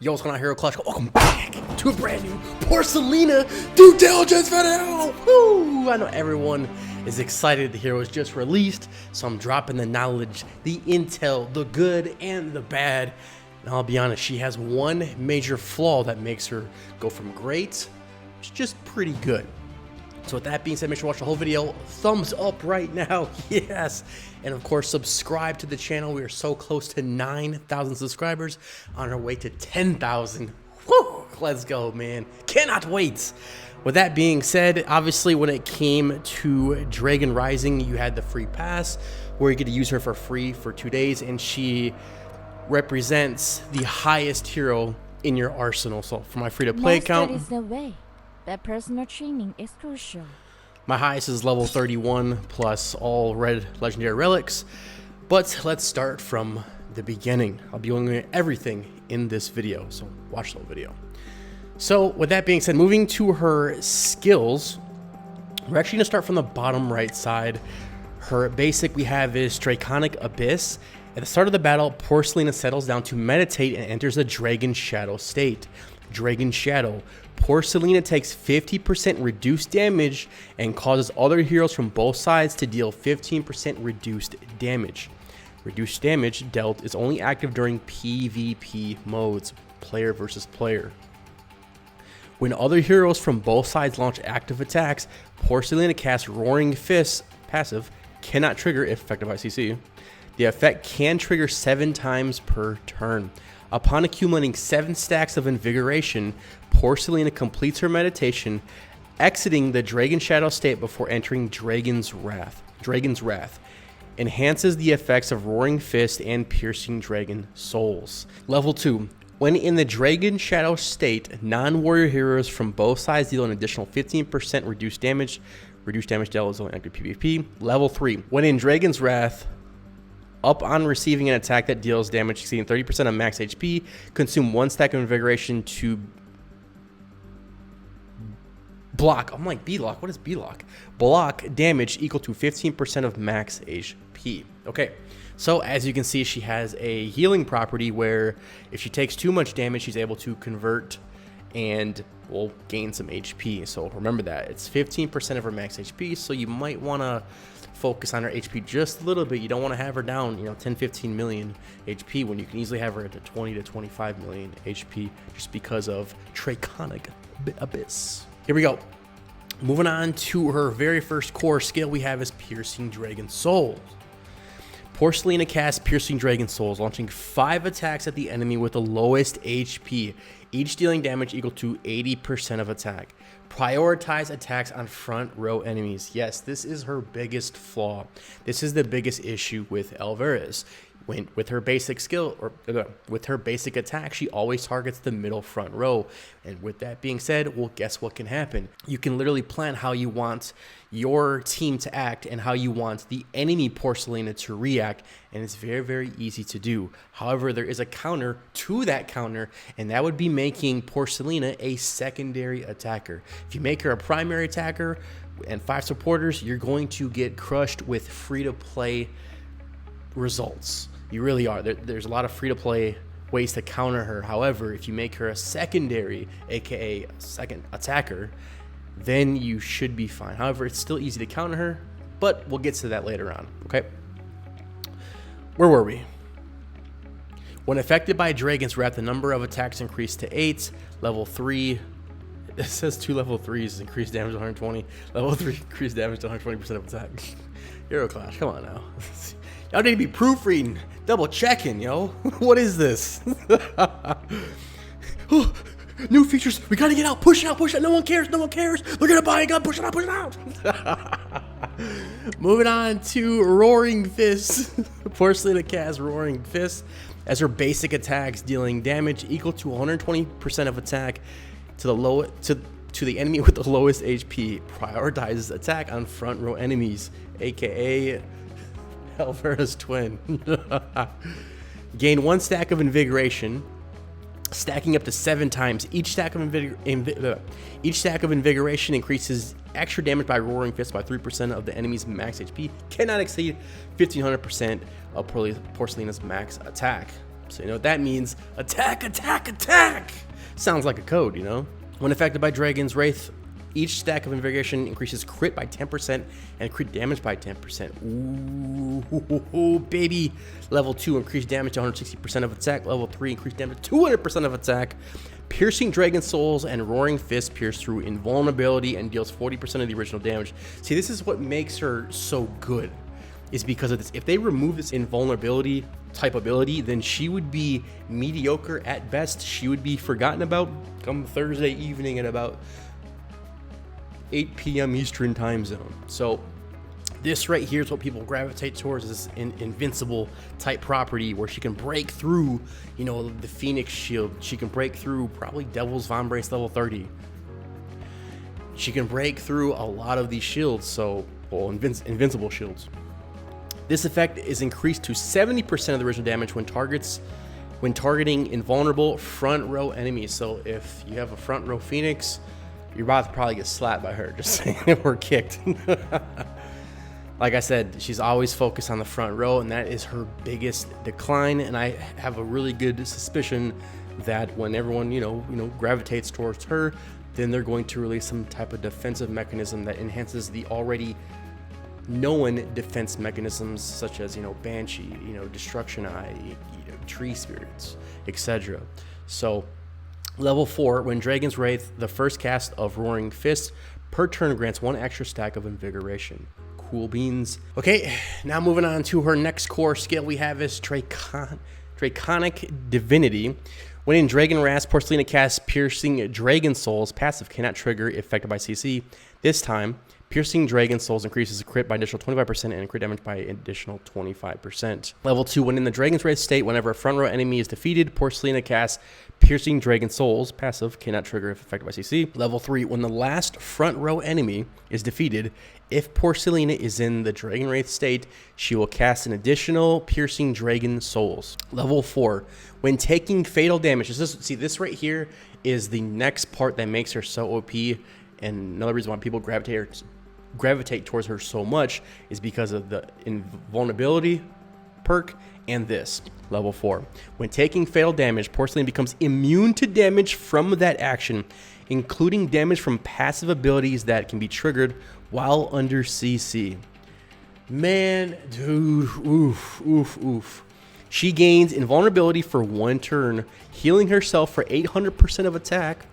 Yo, what's going on, Hero Clutch? Welcome back to a brand new Porcelina due diligence video. Woo! I know everyone is excited. The hero was just released, so I'm dropping the knowledge, the intel, the good and the bad. And I'll be honest, she has one major flaw that makes her go from great to just pretty good. So with that being said, make sure to watch the whole video. Thumbs up right now, yes. And of course, subscribe to the channel. We are so close to 9,000 subscribers, on our way to 10,000. Woo! Let's go, man. Cannot wait. With that being said, obviously when it came to Dragon Rising, you had the free pass where you get to use her for free for 2 days, and she represents the highest hero in your arsenal. So for my free-to-play account, is the way. That personal training is crucial. My highest is level 31 plus all red legendary relics. But let's start from the beginning. I'll be going over everything in this video, so watch the whole video. So with that being said, moving to her skills, we're actually going to start from the bottom right side. Her basic we have is Draconic Abyss. At the start of the battle, Porcelina settles down to meditate and enters the Dragon Shadow state. Dragon Shadow. Porcelina takes 50% reduced damage and causes other heroes from both sides to deal 15% reduced damage. Reduced damage dealt is only active during PvP modes, player versus player. When other heroes from both sides launch active attacks, Porcelina casts Roaring Fist passive, cannot trigger if affected by CC. The effect can trigger 7 times per turn. Upon accumulating 7 stacks of Invigoration, Porcelina completes her meditation, exiting the Dragon Shadow state before entering Dragon's Wrath. Enhances the effects of Roaring Fist and Piercing Dragon Souls. Level 2. When in the Dragon Shadow state, non-warrior heroes from both sides deal an additional 15% reduced damage. Reduced damage dealt is only active PvP. Level 3. When in Dragon's Wrath, up on receiving an attack that deals damage exceeding 30% of max HP, consume 1 stack of Invigoration to block. I'm like, B-lock? What is B-lock? Block damage equal to 15% of max HP. Okay, so as you can see, she has a healing property where if she takes too much damage, she's able to convert and will gain some HP. So remember that. It's 15% of her max HP, so you might want to focus on her HP just a little bit. You don't want to have her down, 10, 15 million HP when you can easily have her at 20 to 25 million HP just because of Draconic Abyss. Here we go. Moving on to her very first core skill we have is Piercing Dragon Souls. Porcelina casts Piercing Dragon Souls, launching 5 attacks at the enemy with the lowest HP, each dealing damage equal to 80% of attack. Prioritize attacks on front row enemies. Yes, this is her biggest flaw. This is the biggest issue with Alvarez. With her basic skill, or with her basic attack, she always targets the middle front row. And with that being said, well, guess what can happen? You can literally plan how you want your team to act and how you want the enemy Porcelina to react, and it's very, very easy to do. However, there is a counter to that counter, and that would be making Porcelina a secondary attacker. If you make her a primary attacker and 5 supporters, you're going to get crushed with free-to-play results. You really are. There's a lot of free-to-play ways to counter her. However, if you make her a secondary, aka second attacker, then you should be fine. However, it's still easy to counter her, but we'll get to that later on, okay? Where were we? When affected by Dragon's Wrath, the number of attacks increased to 8. Level 3, it says 2 level 3s, increased damage to 120. Level 3, increased damage to 120% of attack. Hero Clash, come on now. Y'all need to be proofreading, double checking, yo. What is this? Oh, new features. We gotta get out. Push it out. Push it out. No one cares. No one cares. We're gonna buy a gun. Push it out. Push it out. Moving on to Roaring Fist. Porcelina casts Roaring Fist as her basic attacks, dealing damage equal to 120% of attack to the enemy with the lowest HP. Prioritizes attack on front row enemies, aka Alvara's twin. Gain 1 stack of Invigoration, stacking up to 7 times. Each stack of Invigoration increases extra damage by Roaring Fist by 3% of the enemy's max HP. Cannot exceed 1500% of Porcelina's max attack. So you know what that means? Attack, attack, attack! Sounds like a code, you know? When affected by Dragon's Wraith, each stack of Invigoration increases crit by 10% and crit damage by 10%. Ooh, baby. Level 2, increased damage to 160% of attack. Level 3, increased damage to 200% of attack. Piercing Dragon Souls and Roaring Fist pierce through invulnerability and deals 40% of the original damage. See, this is what makes her so good, is because of this. If they remove this invulnerability type ability, then she would be mediocre at best. She would be forgotten about come Thursday evening at about 8 p.m. Eastern time zone. So this right here is what people gravitate towards, this invincible type property where she can break through, you know, the Phoenix Shield. She can break through probably Devil's Vombrace level 30. She can break through a lot of these shields, so, well, invincible shields. This effect is increased to 70% of the original damage when targeting invulnerable front row enemies. So if you have a front row Phoenix, you're about to probably get slapped by her, just saying, or kicked. Like I said, she's always focused on the front row, and that is her biggest decline. And I have a really good suspicion that when everyone, you know, gravitates towards her, then they're going to release some type of defensive mechanism that enhances the already known defense mechanisms, such as, you know, Banshee, you know, Destruction Eye, you know, Tree Spirits, etc. So, level 4, when Dragon's Wraith, the first cast of Roaring Fist per turn grants 1 extra stack of Invigoration. Cool beans. Okay, now moving on to her next core skill we have is Draconic Divinity. When in Dragon Wrath, Porcelina casts Piercing Dragon Souls. Passive cannot trigger if affected by CC. This time, Piercing Dragon Souls increases crit by additional 25% and crit damage by additional 25%. Level 2, when in the Dragon's Wraith state, whenever a front row enemy is defeated, Porcelina casts Piercing Dragon Souls. Passive cannot trigger if affected by CC. Level 3, when the last front row enemy is defeated, if Porcelina is in the Dragon Wraith state, she will cast an additional Piercing Dragon Souls. Level 4, when taking fatal damage. This right here is the next part that makes her so OP, and another reason why people gravitate towards her so much is because of the invulnerability perk and this. Level 4, when taking fatal damage, Porcelina becomes immune to damage from that action, including damage from passive abilities that can be triggered while under CC. Man, dude, oof. She gains invulnerability for 1 turn, healing herself for 800% of attack,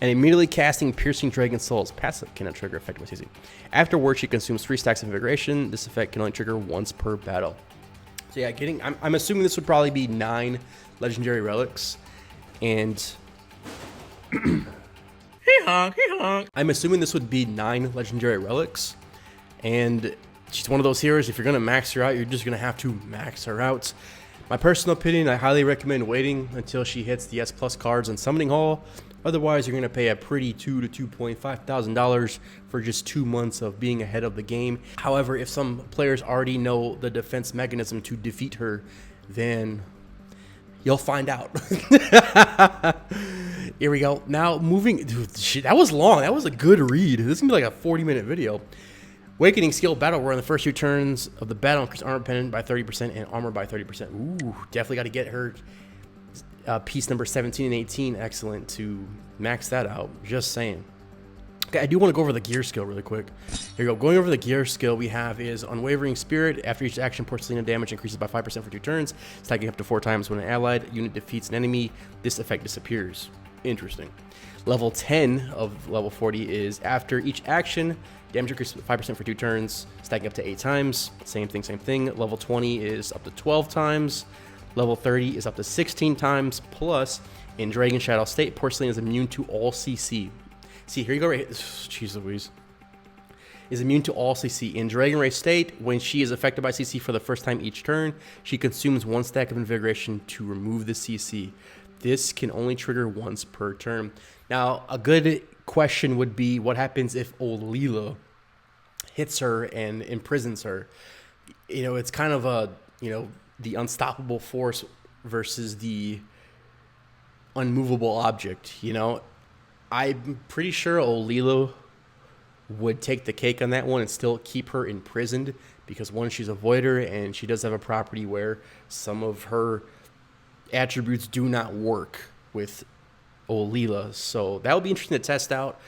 and immediately casting Piercing Dragon Souls. Passive cannot trigger effect with CC. Afterwards, she consumes 3 stacks of Invigoration. This effect can only trigger once per battle. So yeah, I'm assuming this would probably be 9 legendary relics, and I'm assuming this would be 9 legendary relics, and she's one of those heroes, if you're gonna max her out, you're just gonna have to max her out. My personal opinion, I highly recommend waiting until she hits the S Plus cards in Summoning Hall. Otherwise, you're gonna pay a pretty $2,000 to $2,500 for just 2 months of being ahead of the game. However, if some players already know the defense mechanism to defeat her, then you'll find out. Here we go. Now moving, dude, shit, that was long. That was a good read. This is gonna be like a 40-minute video. Awakening Skill Battle Roar on the first 2 turns of the battle, increase armor pendant by 30% and armor by 30%. Ooh, definitely got to get her piece number 17 and 18. Excellent to max that out. Just saying. Okay, I do want to go over the gear skill really quick. Here you go. Going over the gear skill we have is Unwavering Spirit. After each action, Porcelina damage increases by 5% for 2 turns, stacking up to 4 times when an allied unit defeats an enemy. This effect disappears. Interesting. Level 10 of level 40 is after each action, damage increases 5% for 2 turns, stacking up to 8 times. Same thing. Level 20 is up to 12 times. Level 30 is up to 16 times. Plus, in Dragon Shadow State, Porcelina is immune to all CC. See, here you go right here. Jeez Louise. Is immune to all CC. In Dragon Wraith State, when she is affected by CC for the first time each turn, she consumes 1 stack of Invigoration to remove the CC. This can only trigger once per turn. Now, a good question would be, what happens if Olila hits her and imprisons her? You know, it's kind of a, you know, the unstoppable force versus the unmovable object, you know? I'm pretty sure Olila would take the cake on that one and still keep her imprisoned, because one, she's a voider, and she does have a property where some of her attributes do not work with Olila. So that would be interesting to test out.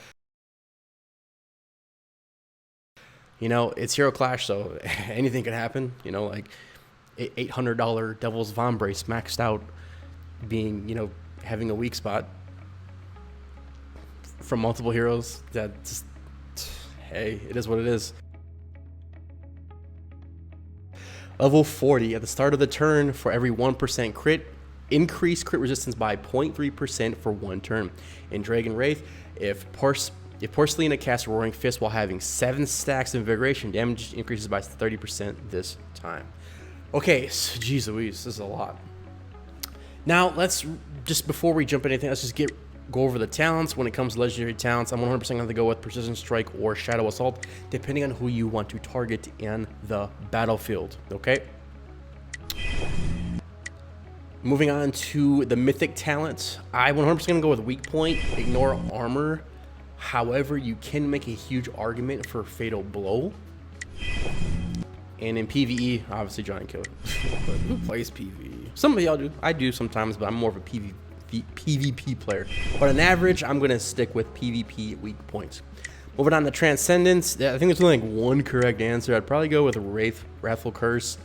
You know, it's Hero Clash, so anything could happen. You know, like $800 Devil's Vombrace maxed out being, you know, having a weak spot from multiple heroes. That just, hey, it is what it is. Level 40, at the start of the turn, for every 1% crit, increase crit resistance by 0.3% for 1 turn. In Dragon Wraith, if Porcelina casts Roaring Fist while having 7 stacks of Invigoration, damage increases by 30% this time. Okay, so, geez Louise, this is a lot. Now, let's, just before we jump into anything, let's just go over the talents. When it comes to legendary talents, I'm 100% going to go with Precision Strike or Shadow Assault, depending on who you want to target in the battlefield, okay? Moving on to the Mythic talent, I'm 100% going to go with Weak Point, ignore Armor. However, you can make a huge argument for Fatal Blow. And in PvE, obviously Giant Killer. But who plays PvE? Some of y'all do. I do sometimes, but I'm more of a PvP player. But on average, I'm going to stick with PvP weak points. Moving on to Transcendence, I think there's only like one correct answer. I'd probably go with Wrathful Curse.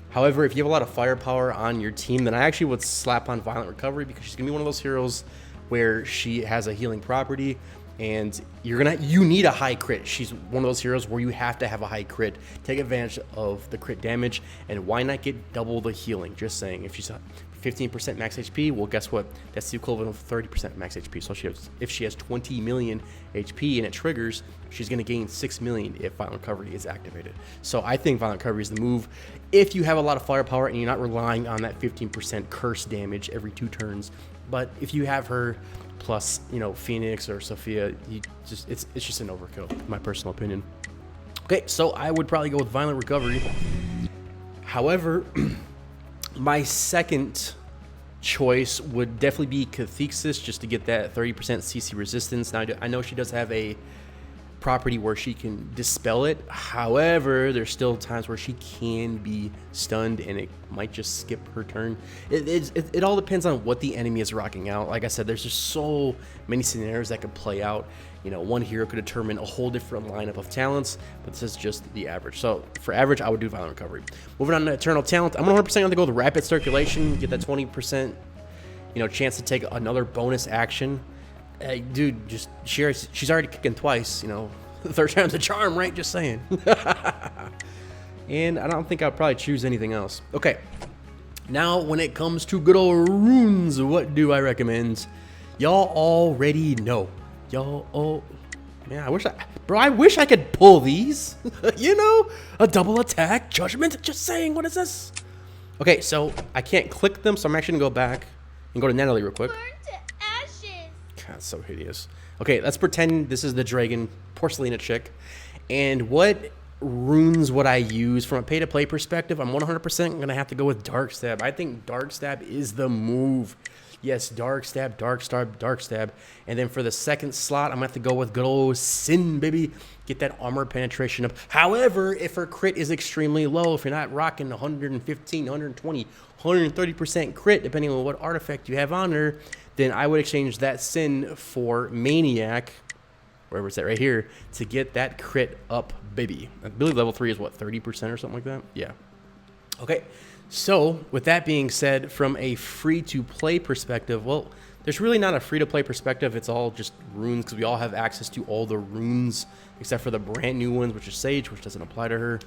However, if you have a lot of firepower on your team, then I actually would slap on Violent Recovery, because she's going to be one of those heroes where she has a healing property. And you need a high crit. She's one of those heroes where you have to have a high crit. Take advantage of the crit damage, and why not get double the healing? Just saying, if she's 15% max HP, well, guess what? That's the equivalent of 30% max HP. So if she has 20 million HP and it triggers, she's going to gain 6 million if Violent Recovery is activated. So I think Violent Recovery is the move. If you have a lot of firepower and you're not relying on that 15% curse damage every 2 turns, but if you have her plus, you know, Phoenix or Sophia, it's just an overkill, in my personal opinion. Okay, so I would probably go with Violent Recovery. However, my second choice would definitely be Cathexis, just to get that 30% CC resistance. Now, I know she does have a property where she can dispel it. However, there's still times where she can be stunned and it might just skip her turn. It all depends on what the enemy is rocking out. Like I said, there's just so many scenarios that could play out. You know, one hero could determine a whole different lineup of talents, but this is just the average. So for average, I would do Violent Recovery. Moving on to Eternal Talent, I'm 100% going to go with Rapid Circulation, get that 20%, you know, chance to take another bonus action. Hey, dude, just she's already kicking twice, you know. The third time's a charm, right? Just saying. And I don't think I'd probably choose anything else. Okay. Now, when it comes to good old runes, what do I recommend? Y'all already know. Man, I wish I could pull these. You know, a double attack, judgment. Just saying, what is this? Okay, so I can't click them, so I'm actually gonna go back and go to Natalie real quick. God, it's so hideous. Okay, let's pretend this is the Dragon Porcelina chick. And what runes would I use from a pay-to-play perspective? I'm 100% going to have to go with Dark Stab. I think Dark Stab is the move. Yes, Dark Stab, Dark Stab, Dark Stab. And then for the second slot, I'm going to have to go with good old Sin, baby. Get that armor penetration up. However, if her crit is extremely low, if you're not rocking 115, 120, 130% crit, depending on what artifact you have on her, then I would exchange that Sin for Maniac, wherever it's at right here, to get that crit up, baby. I believe level 3 is what, 30% or something like that? Yeah. Okay, so with that being said, from a free-to-play perspective, well, there's really not a free-to-play perspective. It's all just runes, because we all have access to all the runes, except for the brand new ones, which is Sage, which doesn't apply to her.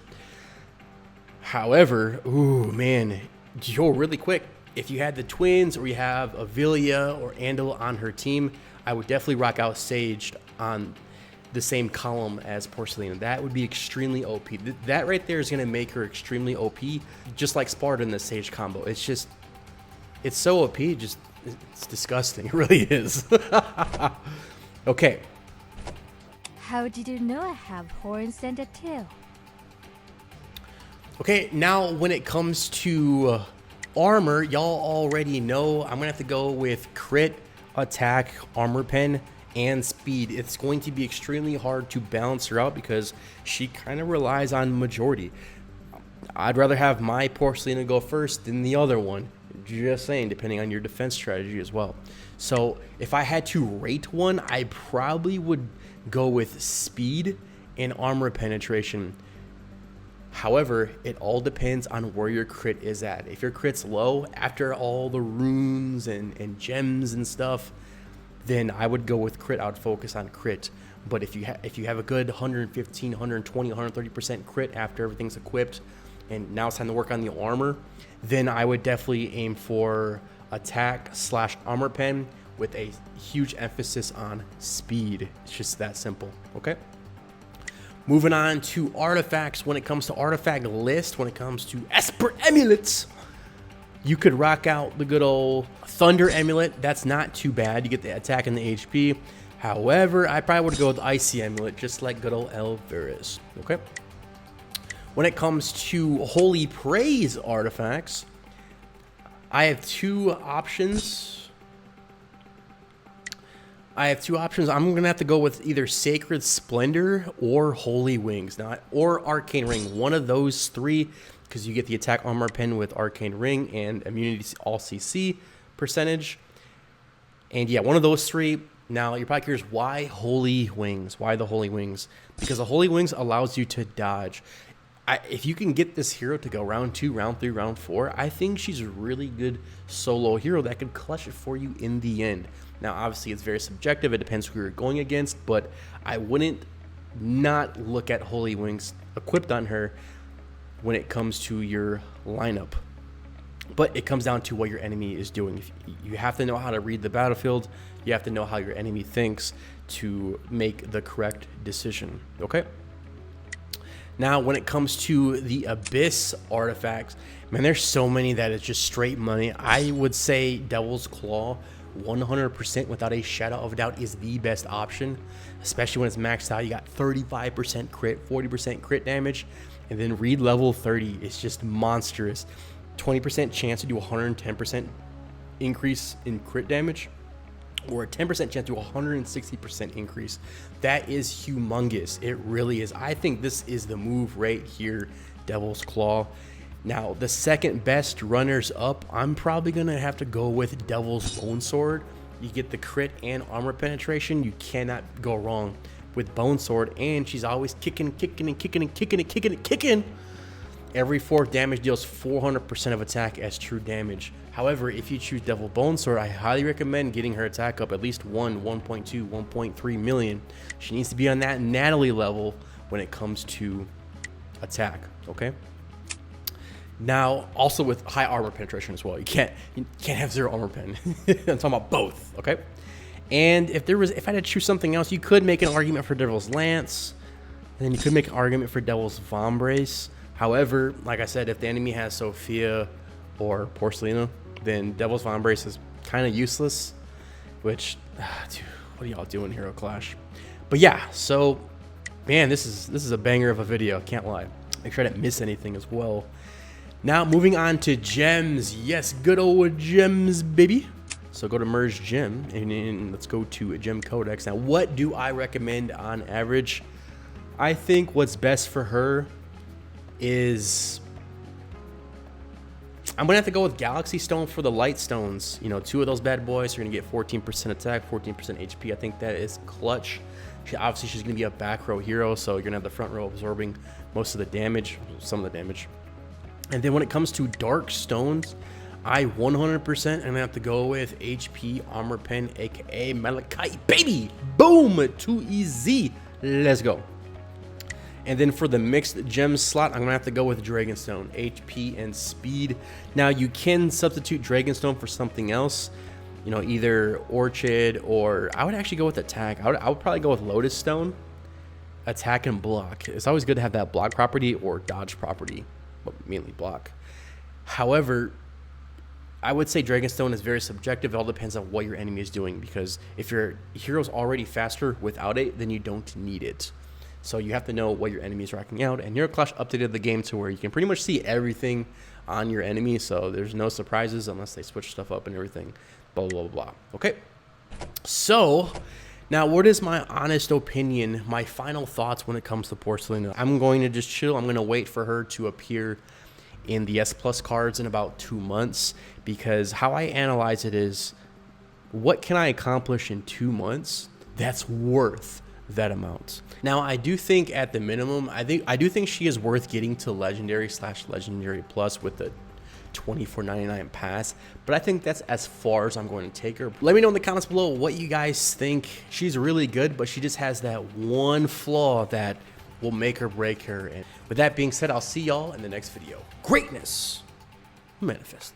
However, ooh, man, really quick, if you had the twins or you have Avilia or Andal on her team, I would definitely rock out Sage on the same column as Porcelina. That would be extremely OP. That right there is going to make her extremely OP, just like Sparta in the Sage combo. It's just, it's so OP, it's disgusting. It really is. Okay. How did you know I have horns and a tail? Okay, now when it comes to armor, y'all already know I'm gonna have to go with crit, attack, armor pen, and speed. It's going to be extremely hard to balance her out because she kind of relies on majority. I'd rather have my Porcelina go first than the other one. Just saying, depending on your defense strategy as well. So if I had to rate one, I probably would go with speed and armor penetration. However, it all depends on where your crit is at. If your crit's low after all the runes and gems and stuff, then I would go with crit. I would focus on crit. But if you have a good 115, 120, 130% crit after everything's equipped, and now it's time to work on the armor, then I would definitely aim for attack / armor pen with a huge emphasis on speed. It's just that simple, okay? Moving on to artifacts. When it comes to artifact list, when it comes to Esper amulets, you could rock out the good old Thunder amulet. That's not too bad. You get the attack and the HP. However, I probably would go with Icy amulet, just like good old Elvira's. Okay. When it comes to Holy Praise artifacts, I have two options. I'm gonna have to go with either Sacred Splendor or Holy Wings, or Arcane Ring. One of those three, because you get the attack armor pen with Arcane Ring and immunity all CC percentage. And yeah, one of those three. Now you're probably curious, why Holy Wings? Why the Holy Wings? Because the Holy Wings allows you to dodge. If you can get this hero to go round 2, round 3, round 4, I think she's a really good solo hero that could clutch it for you in the end. Now, obviously, it's very subjective. It depends who you're going against, but I wouldn't not look at Holy Wings equipped on her when it comes to your lineup. But it comes down to what your enemy is doing. You have to know how to read the battlefield. You have to know how your enemy thinks to make the correct decision, okay? Now, when it comes to the Abyss artifacts, man, there's so many that is just straight money. I would say Devil's Claw, 100% without a shadow of a doubt, is the best option, especially when it's maxed out. You got 35% crit, 40% crit damage, and then read level 30 is just monstrous. 20% chance to do 110% increase in crit damage, or a 10% chance to do 160% increase. That is humongous. It really is. I think this is the move right here, Devil's Claw. Now, the second best runners up, I'm probably going to have to go with Devil's Bone Sword. You get the crit and armor penetration. You cannot go wrong with Bone Sword, and she's always kicking. Every 4th damage deals 400% of attack as true damage. However, if you choose Devil Bone Sword, I highly recommend getting her attack up at least 1.2, 1.3 million. She needs to be on that Natalie level when it comes to attack, okay? Now, also with high armor penetration as well. You can't have 0 armor pen. I'm talking about both, okay? And if I had to choose something else, you could make an argument for Devil's Lance, and then you could make an argument for Devil's Vombrace. However, like I said, if the enemy has Sophia or Porcelina, then Devil's Vombrace is kind of useless, which, dude, what are y'all doing, Hero Clash? But yeah, so, man, this is a banger of a video, can't lie. Make sure I didn't miss anything as well. Now, moving on to gems. Yes, good old gems, baby. So go to Merge Gem, and let's go to a Gem Codex. Now, what do I recommend on average? I think what's best for her is, I'm gonna have to go with Galaxy Stone for the light stones. You know, 2 of those bad boys are gonna get 14% attack, 14% HP. I think that is clutch. Obviously, she's gonna be a back row hero, so you're gonna have the front row absorbing most of the damage, some of the damage. And then when it comes to dark stones, I 100% am gonna have to go with HP Armor Pen, aka Malachite, baby. Boom, too easy. Let's go. And then for the mixed gems slot, I'm gonna have to go with Dragonstone, HP and speed. Now you can substitute Dragonstone for something else, you know, either Orchid, or I would actually go with attack. I would probably go with Lotus Stone, attack and block. It's always good to have that block property or dodge property, but mainly block. However, I would say Dragonstone is very subjective. It all depends on what your enemy is doing, because if your hero's already faster without it, then you don't need it. So you have to know what your enemy is racking out. And Hero Clash updated the game to where you can pretty much see everything on your enemy. So there's no surprises unless they switch stuff up and everything. Blah, blah, blah, blah. Okay. So now, what is my honest opinion, my final thoughts when it comes to Porcelina? I'm going to just chill. I'm going to wait for her to appear in the S Plus cards in about 2 months, because how I analyze it is, what can I accomplish in 2 months that's worth that amount? Now, I do think at the minimum, I do think she is worth getting to legendary/legendary plus with the $24.99 pass, but I think that's as far as I'm going to take her. Let me know in the comments below what you guys think. She's really good, but she just has that one flaw that will make or break her. And with that being said, I'll see y'all in the next video. Greatness manifest.